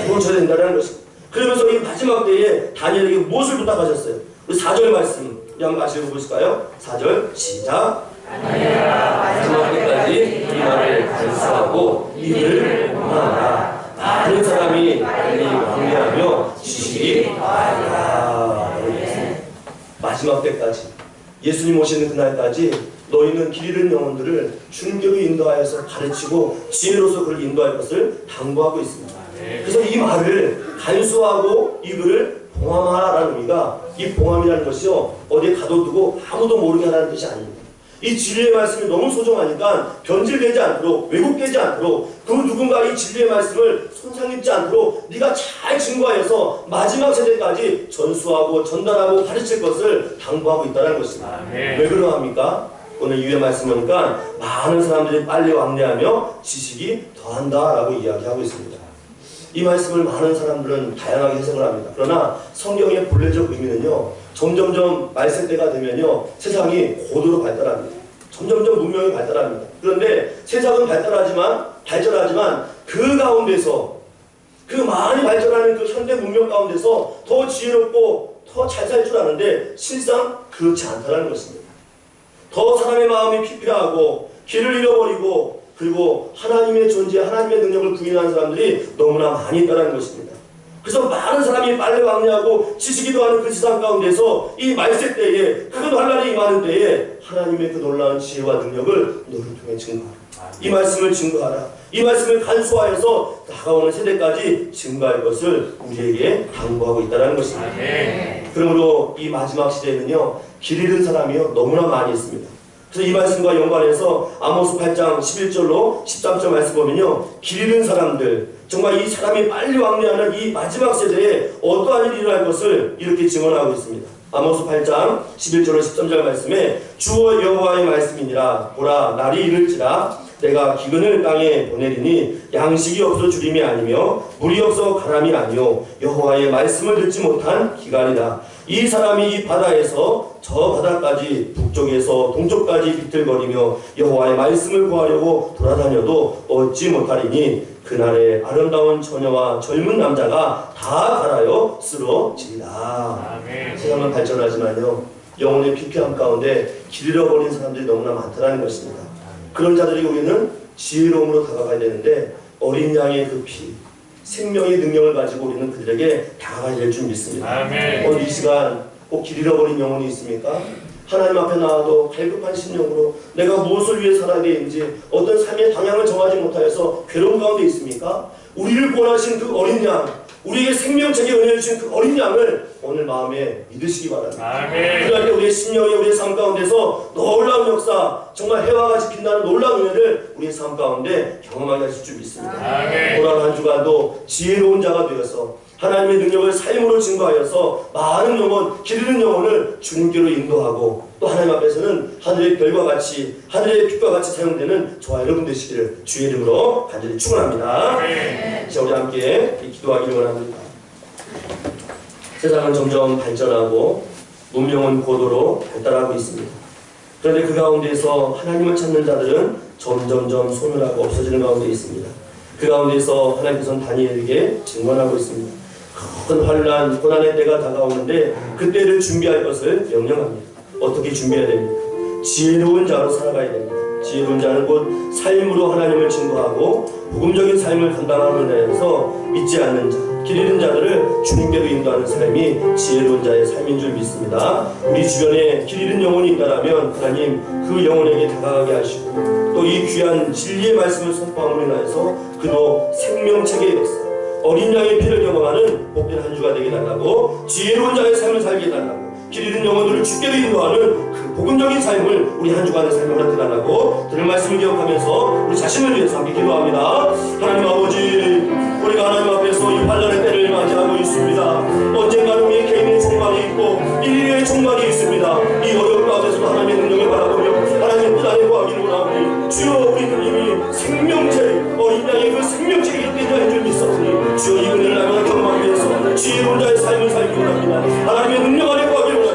구원쳐야 된다는 것입니다. 그러면서 이 마지막 때에 다니엘에게 무엇을 부탁하셨어요? 우리 4절 말씀 한번 같이 읽어보실까요? 4절 시작. 다니엘아, 마지막 때까지 이 말을 간수하고 이를 공하라. 많은 사람이 빨리 왕래하며 지식이 더하리라. 마지막 때까지, 예수님 오시는 그날까지 너희는 길 잃은 영혼들을 주님께로 인도하여서 가르치고 지혜로서 그를 인도할 것을 당부하고 있습니다. 그래서 이 말을 간수하고 이글을 봉함하라는 의미가, 이 봉함이라는 것이요 어디에 가둬두고 아무도 모르게 하라는 뜻이 아닙니다. 이 진리의 말씀이 너무 소중하니까 변질되지 않도록, 왜곡되지 않도록, 그 누군가 이 진리의 말씀을 손상입지 않도록 네가 잘 증거하여서 마지막 세대까지 전수하고 전달하고 가르칠 것을 당부하고 있다는 것입니다. 왜 그러합니까? 오늘 이후의 말씀 보니까 많은 사람들이 빨리 왕래하며 지식이 더한다라고 이야기하고 있습니다. 이 말씀을 많은 사람들은 다양하게 해석을 합니다. 그러나 성경의 본래적 의미는요, 점점점 말세 때가 되면요 세상이 고도로 발달합니다. 점점점 문명이 발달합니다. 그런데 세상은 발전하지만 그 가운데서, 그 많이 발전하는 그 현대 문명 가운데서 더 지혜롭고 더 잘 살 줄 아는데 실상 그렇지 않다는 것입니다. 더 사람의 마음이 피폐하고 길을 잃어버리고 그리고 하나님의 존재, 하나님의 능력을 부인하는 사람들이 너무나 많이 있다는 것입니다. 그래서 많은 사람이 빨리 왕래하고 지식이 더하는 그 세상 가운데서 이 말세 때에, 큰 환난이 임하는 때에 하나님의 그 놀라운 지혜와 능력을 너를 통해 증거하라. 이 말씀을 증거하라. 이 말씀을 간수하여서 다가오는 세대까지 증거할 것을 우리에게 당부하고 있다는 것입니다. 그러므로 이 마지막 시대에는요, 길 잃은 사람이요 너무나 많이 있습니다. 그래서 이 말씀과 연관해서 아모스 8장 11절로 13절 말씀 보면요, 길 잃은 사람들, 정말 이 사람이 빨리 왕래하는 이 마지막 세대에 어떠한 일이 일어날 것을 이렇게 증언하고 있습니다. 아모스 8장 11절로 13절 말씀에 주어 여호와의 말씀이니라. 보라, 날이 이를지라 내가 기근을 땅에 보내리니 양식이 없어 주림이 아니며 물이 없어 가람이 아니요 여호와의 말씀을 듣지 못한 기간이다. 이 사람이 이 바다에서 저 바다까지 북쪽에서 동쪽까지 비틀거리며 여호와의 말씀을 구하려고 돌아다녀도 얻지 못하리니 그날에 아름다운 처녀와 젊은 남자가 다 갈아여 쓰러지리라. 세상은 발전하지만요, 영혼의 피폐함 가운데 길 잃어버린 사람들이 너무나 많다는 것입니다. 그런 자들이 우리는 지혜로움으로 다가가야 되는데 어린 양의 그 피, 생명의 능력을 가지고 우리는 그들에게 다가가야 될 줄 믿습니다. 오늘 이 시간 꼭 길 잃어버린 영혼이 있습니까? 하나님 앞에 나와도 갈급한 심령으로 내가 무엇을 위해 살아야 되는지, 어떤 삶의 방향을 정하지 못하여서 괴로운 가운데 있습니까? 우리를 구원하신 그 어린 양, 우리에게 생명책에 은혜를 주신 그 어린 양을 오늘 마음에 믿으시기 바랍니다. 그럴 때 우리의 심령에, 우리의 삶 가운데서 놀라운 역사, 정말 해와 같이 빛나는 놀라운 은혜를 우리의 삶 가운데 경험하게 하실 줄 믿습니다. 오늘 한 주간도 지혜로운 자가 되어서 하나님의 능력을 삶으로 증거하여서 많은 영혼, 길 잃은 영혼을 주님께로 인도하고 또 하나님 앞에서는 하늘의 별과 같이, 하늘의 빛과 같이 사용되는 저와 여러분 되시기를 주의 이름으로 간절히 축원합니다. 자, 우리 함께 기도하기를 원합니다. 세상은 점점 발전하고 문명은 고도로 발달하고 있습니다. 그런데 그 가운데서 하나님을 찾는 자들은 점점점 소멸하고 없어지는 가운데 있습니다. 그 가운데서 하나님께서는 다니엘에게 증언하고 있습니다. 큰 환난, 고난의 때가 다가오는데 그때를 준비할 것을 명령합니다. 어떻게 준비해야 됩니까? 지혜로운 자로 살아가야 됩니다. 지혜로운 자는 곧 삶으로 하나님을 증거하고 복음적인 삶을 감당함으로 해서 믿지 않는 자, 길 잃은 자들을 주님께로 인도하는 삶이 지혜로운 자의 삶인 줄 믿습니다. 우리 주변에 길 잃은 영혼이 있다면 하나님 그 영혼에게 다가가게 하시고 또 이 귀한 진리의 말씀을 선포함으로 인하여서 그도 생명책의 역사, 어린 양의 피를 경험하는 복된 한 주가 되게 해달라고, 지혜로운 자의 삶을 살게 해달라고, 길 잃은 영혼들을 주께로 인도하는 그 복음적인 삶을 우리 한 주간의 삶을 나타나고 들은 말씀을 기억하면서 우리 자신을 위해서 함께 기도합니다. 하나님 아버지, 우리가 하나님 앞에서 이 환란의 때를 맞이하고 있습니다. 언젠가는 우리 개인의 종말이 있고 인류의 종말이 있습니다. 이 어려운 가운데서도 하나님의 능력을 바라보며 하나님의 뜻 안에 구하기를 원하오니 주여, 우리는 이미 생명체, 어린 양의 그 생명체가 있게 하는 줄 믿사오니 주여, 이 은혜를 나누어 경험하기 위해서 지혜로운 자의 삶을 살기 원합니다. 하나님의 능력 안에 구하기를 원합니다.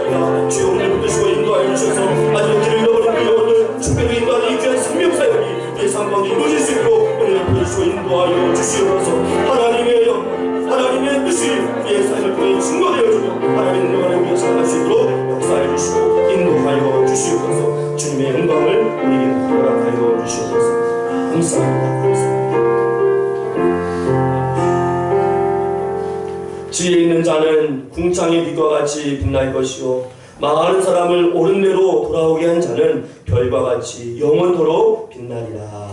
주여, 오늘 붙드시고 인도하여 주셔서 아직도 길을 잃어버린 그 영혼을 주께로 인도하는 이 귀한 생명사역이 우리의 삶 가운데 이루어질 수 있도록 오늘 붙드시고 인도하여 주시옵소서. 하나님의 영광, 하나님의 뜻이 우리의 삶을 통해 증거되어 주며 하나님의 능력 안에 우리가 살아갈 수 있도록 역사해 주시고 인도하여 주시옵소서. 주님의 영광을 우리에게 허락하여 주시옵소서. 감사합니다. 감사합니다. 지혜 있는 자는 궁창의 빛과 같이 빛날 것이요 많은 사람을 옳은 대로 돌아오게 한 자는 별과 같이 영원토록 빛나리라.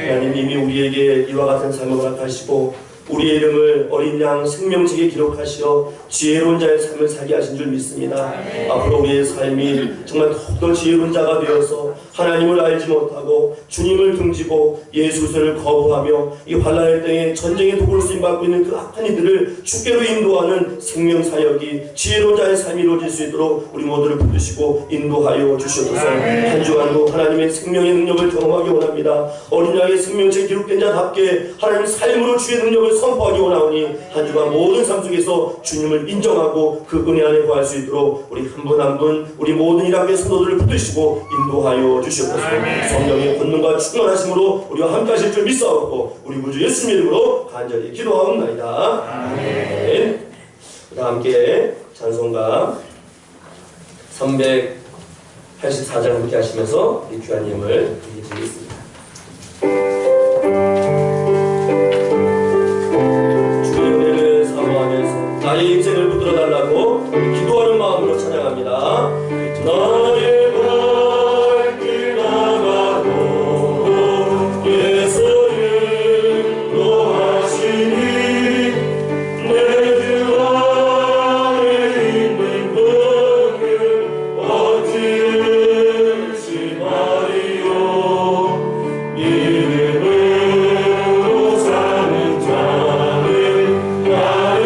하나님 이미 우리에게 이와 같은 삶을 허락하시고 우리의 이름을 어린 양 생명책에 기록하시어 지혜로운 자의 삶을 살게 하신 줄 믿습니다. 앞으로 우리의 삶이 정말 더욱더 지혜로운 자가 되어서 하나님을 알지 못하고 주님을 등지고 예수 그리스도를 거부하며 이 환난의 때에 전쟁의 도구로 쓰임받고 있는 그 악한 이들을 주께로 인도하는 생명사역이 지혜로운 자의 삶이 이루어질 수 있도록 우리 모두를 붙드시고 인도하여 주시옵소서. 한 주간도 하나님의 생명의 능력을 경험하기 원합니다. 어린 양의 생명책에 기록된 자답게 하나님 삶으로 주의 능력을 선포하기 원하오니 한 주간 모든 삶 속에서 주님을 인정하고 그 은혜 안에 구할 수 있도록 우리 한 분 한 분 우리 모든 일학의 성도들을 붙드시고 인도하여 주시옵소서. 성령의 권능과 충만하심으로 우리와 함께 하실 줄 믿사옵고 우리 구주 예수님 이름으로 간절히 기도하옵나이다. 아멘. 다 함께 찬송가 384장 함께 하시면서 이 귀한 예물 드리겠습니다. 나의 인생을 붙들어 달라고 기도하는 마음으로 찬양합니다. 나의 발길 나가도 예수님 노하시니 내 주 안에 있는 그를 어찌을지 말이요 믿음으로 사는 자는 나를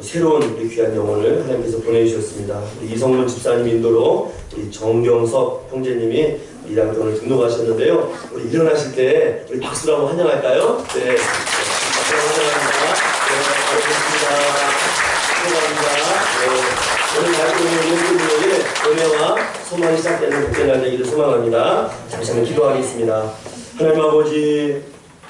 새로운 우리 귀한 영혼을 하나님께서 보내주셨습니다. 우리 이성문 집사님 인도로 우리 정경석 형제님이 이 학교 오늘 등록하셨는데요. 우리 일어나실 때 우리 박수로 한번 환영할까요? 네. 박수로 환영합니다. 네, 감사합니다. 오늘 말씀을 모든 분에게 은혜와 소망이 시작되는 복된 날 되기를 소망합니다. 잠시만 기도하겠습니다. 하나님 아버지,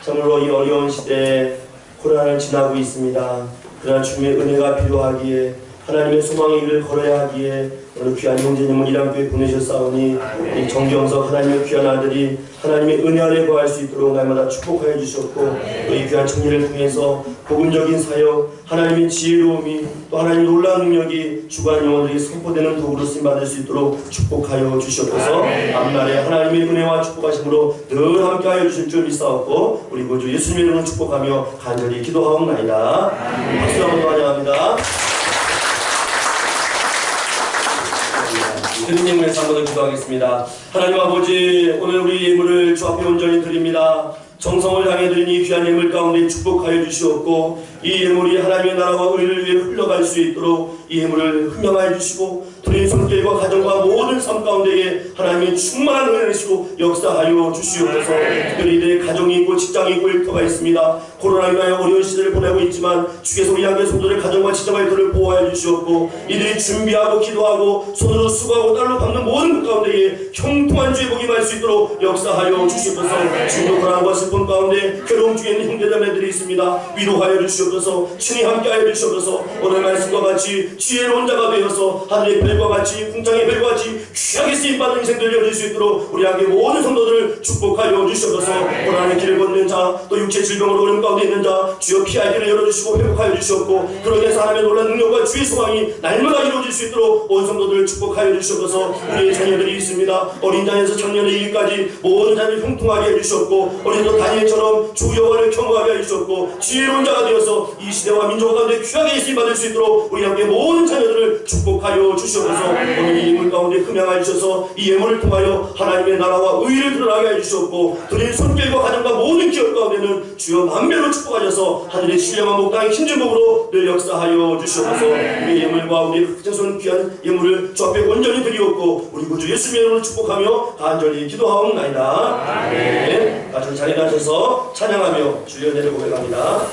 참으로 이 어려운 시대에 코로나를 지나고 있습니다. 그러나 주님의 은혜가 필요하기에 하나님의 소망의 길을 걸어야 하기에 오늘 귀한 형제님을 이랑교회 보내셨사오니 이 정경석 하나님의 귀한 아들이 하나님의 은혜 아래 거할 수 있도록 날마다 축복하여 주셨고 또 이 귀한 청년을 통해서 복음적인 사역, 하나님의 지혜로움이 또 하나님의 놀라운 능력이 주관 영혼들이 선포되는 도구로 쓰임받을 수 있도록 축복하여 주시옵소서. 앞날에 하나님의 은혜와 축복하심으로 늘 함께하여 주실 줄 믿사옵고 우리 구주 예수님의 이름으로 축복하며 간절히 기도하옵나이다. 박수 한번 더 환영합니다. 드리님 위해서 한번 더 기도하겠습니다. 하나님 아버지, 오늘 우리 예물을 주 앞에 온전히 드립니다. 정성을 향해 드린 이 귀한 예물 가운데 축복하여 주시옵고 이 예물이 하나님의 나라와 의를 위해 흘러갈 수 있도록 이 예물을 흠명하여 주시고 드린 손길과 가정과 모든 삶 가운데에 하나님의 충만한 은혜시로 역사하여 주시옵소서. 특별히 이들의 가정이 있고 직장이 있고 일터가 있습니다. 코로나로 인하여 어려운 시대를 보내고 있지만 주께서 우리 양의 성도들의 가정과 직장과 일터를 보호하여 주시옵고 이들이 준비하고 기도하고 손으로 수고하고 딸로 밟는 모든 것 가운데에 형통한 주의 복이 임할 수 있도록 역사하여 주시옵소서. 지금도 고난과 슬픔 가운데 괴로움 중에 있는 형제자매들이 있습니다. 위로하여 주시옵소서. 친히 함께하여 주시옵소서. 오늘 말씀과 같이 지혜로운 자가 되어서 하늘의 별과 같이 궁창의 별과 같이 귀하게 쓰임받는 인생들을 열릴 수 있도록 우리 함께 모든 성도들을 축복하여 주시옵소서. 고난의 길을 걷는 자, 또 육체 질병으로 어려움 가운데 있는 자 주여 피할 길을 열어주시고 회복하여 주시옵고 그로 인해서 하나님의 놀라운 능력과 주의 소망이 날마다 이루어질 수 있도록 온 성도들을 축복하여 주시옵소서. 우리의 자녀들이 있습니다. 어린 자에서 청년의 이기까지 모든 자녀를 형통하게 해주시옵고 어린도 다니엘처럼 주 여호와를 경외하게 해주시옵고 지혜로운 자가 되어서 이 시대와 민족 가운데 귀하게 쓰임받을 수 있도록 우리 함께 모든 자녀들을 축복하여 주시옵소서. 오늘 이 예물 가운데 흠양하여 주셔서 이 예물을 통하여 하나님의 나라와 의를 드러나게 해주시옵고 드린 손길과 가정과 모든 기업 가운데는 주여 만배로 축복하셔서 하늘의 신령한 목당의 힘준 복으로 늘 역사하여 주시옵소서. 우리 예물과 우리 흑전선 귀한 예물을 주 앞에 온전히 드리옵고 우리 구주 예수님의 이름으로 축복하며 간절히 기도하옵나이다. 아멘. 같이 자리에 앉아서 찬양하며 주의 은혜를 고백합니다.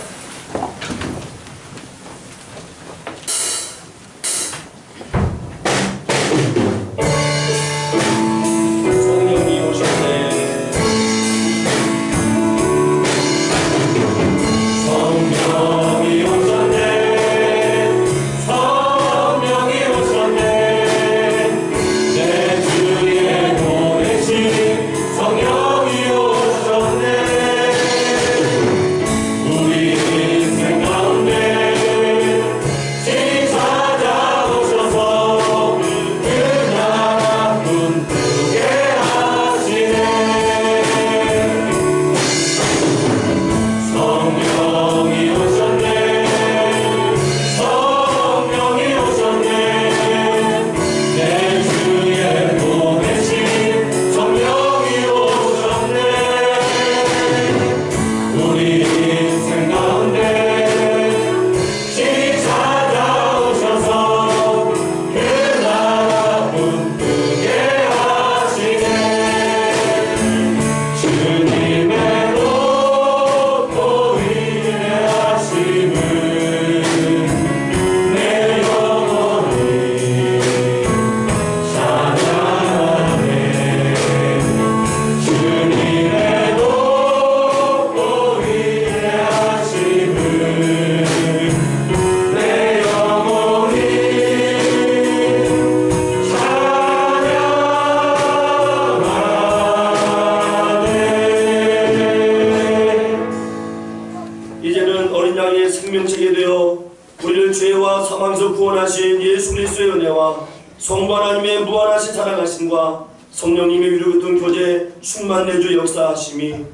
구원하신 예수 그리스도의 은혜와 성부 하나님의 무한하신 사랑하심과 성령님의 위로 같은 교제 충만 내주 역사하심이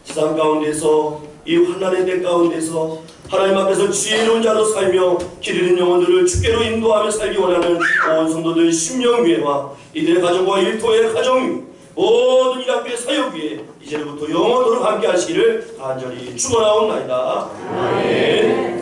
세상 가운데서 이 환난의 때 가운데서 하나님 앞에서 지혜로운 자로 살며 길 잃은 영혼들을 주께로 인도하며 살기 원하는 온 성도들 심령위에와 이들의 가정과 일터의 가정 위 모든 이학교의 사역 위에 이제부터 영원토록 함께 하시기를 간절히 축원하옵나이다. 아멘.